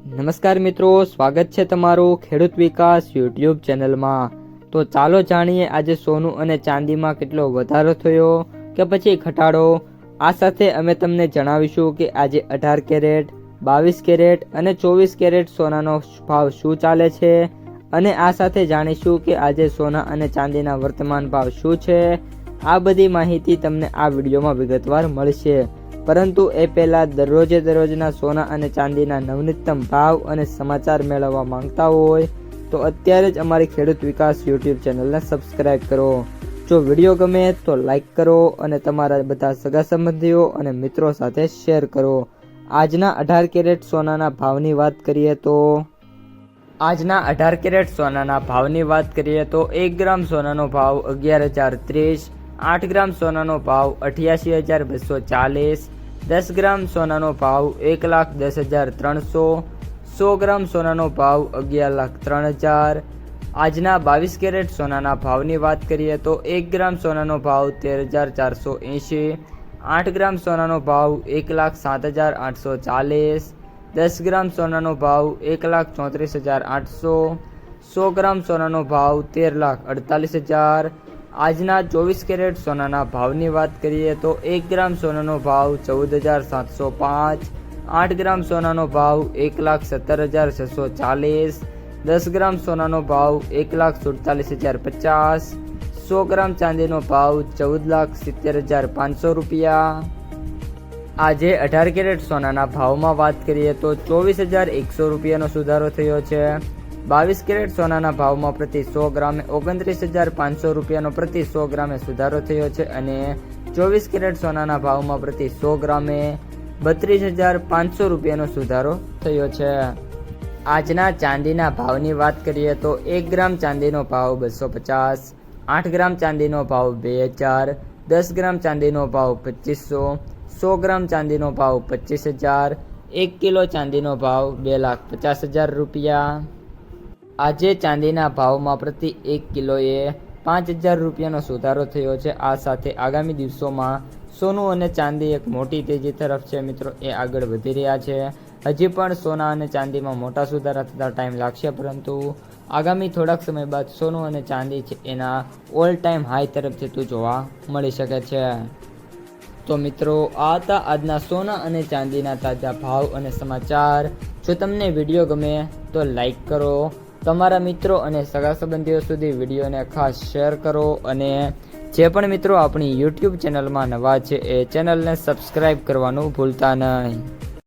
નમસ્કાર મિત્રો, સ્વાગત છે તમારું ખેડૂત વિકાસ યુટ્યુબ ચેનલમાં। તો ચાલો જાણીએ આજે સોનું અને ચાંદીમાં કેટલો વધારો થયો કે પછી ઘટાડો। આ સાથે અમે તમને જણાવીશું કે આજે 18 કેરેટ, 22 કેરેટ અને 24 કેરેટ સોનાનો ભાવ શું ચાલે છે અને આ સાથે જાણીશું કે આજે સોના અને ચાંદીના વર્તમાન ભાવ શું છે। આ બધી માહિતી તમને આ વિડીયોમાં વિગતવાર મળશે, પરંતુ એ પહેલાં દરરોજના સોના અને ચાંદીના નવનીતમ ભાવ અને સમાચાર મેળવવા માંગતા હોય તો અત્યારે જ અમારી ખેડૂત વિકાસ યુટ્યુબ ચેનલને સબસ્ક્રાઈબ કરો। જો વિડીયો ગમે તો લાઈક કરો અને તમારા બધા સગા સંબંધીઓ અને મિત્રો સાથે શેર કરો। આજના 18 કેરેટ સોનાના ભાવની વાત કરીએ તો આજના 18 કેરેટ સોનાના ભાવની વાત કરીએ તો 1 ગ્રામ સોનાનો ભાવ 11,030, 8 ગ્રામ સોનાનો ભાવ 88,240, 10 ગ્રામ સોનાનો ભાવ 1,10,300, 100 ગ્રામ સોનાનો ભાવ 11,03,000। આજના 22 કેરેટ સોનાના ભાવની વાત કરીએ તો 1 ગ્રામ સોનાનો ભાવ 13,480, 8 ગ્રામ સોનાનો ભાવ 1,07,840, 10 ગ્રામ સોનાનો ભાવ 1,34,800, 100 ગ્રામ સોનાનો ભાવ 13,48,000। આજના 24 કેરેટ સોનાના ભાવની વાત કરીએ તો 1 ગ્રામ સોનાનો ભાવ 14,705, 8 ગ્રામ સોનાનો ભાવ 1,17,640, 10 ગ્રામ સોનાનો ભાવ 1,47,050, 100 ગ્રામ ચાંદીનો ભાવ 14,70,500 રૂપિયા। આજે 18 કેરેટ સોનાના ભાવમાં વાત કરીએ તો 24,100 રૂપિયાનો સુધારો થયો છે। 22 કેરેટ સોનાના ભાવમાં પ્રતિ 100 ગ્રામે 29,500 રૂપિયાનો પ્રતિ 100 ગ્રામે સુધારો થયો છે અને 24 કેરેટ સોનાના ભાવમાં પ્રતિ 100 ગ્રામે 32,500 રૂપિયાનો સુધારો થયો છે। આજના ચાંદીના ભાવની વાત કરીએ તો 1 ગ્રામ ચાંદીનો ભાવ 250, 8 ગ્રામ ચાંદીનો ભાવ 2,000, 10 ગ્રામ ચાંદીનો ભાવ 2,500, 100 ગ્રામ ચાંદીનો ભાવ 25,000, 1 કિલો ચાંદીનો ભાવ 2,50,000 રૂપિયા। આજે ચાંદીના ભાવમાં પ્રતિ 1 કિલોએ 5,000 રૂપિયાનો સુધારો થયો છે। આ સાથે આગામી દિવસોમાં સોનું અને ચાંદી એક મોટી તેજી તરફ છે મિત્રો, એ આગળ વધી રહ્યા છે। હજી પણ સોના અને ચાંદીમાં મોટા સુધારા થતા ટાઈમ લાગશે, પરંતુ આગામી થોડાક સમય બાદ સોનું અને ચાંદી છે એના ઓલ ટાઈમ હાઈ તરફ જતું જોવા મળી શકે છે। તો મિત્રો, આ હતા આજના સોના અને ચાંદીના તાજા ભાવ અને સમાચાર। જો તમને વિડીયો ગમે તો લાઈક કરો, તમારા મિત્રો અને સગા સંબંધીઓ સુધી વિડીયોને ખાસ શેર કરો અને જે પણ મિત્રો આપણી યુટ્યુબ ચેનલમાં નવા છે એ ચેનલને સબસ્ક્રાઈબ કરવાનું ભૂલતા નહીં।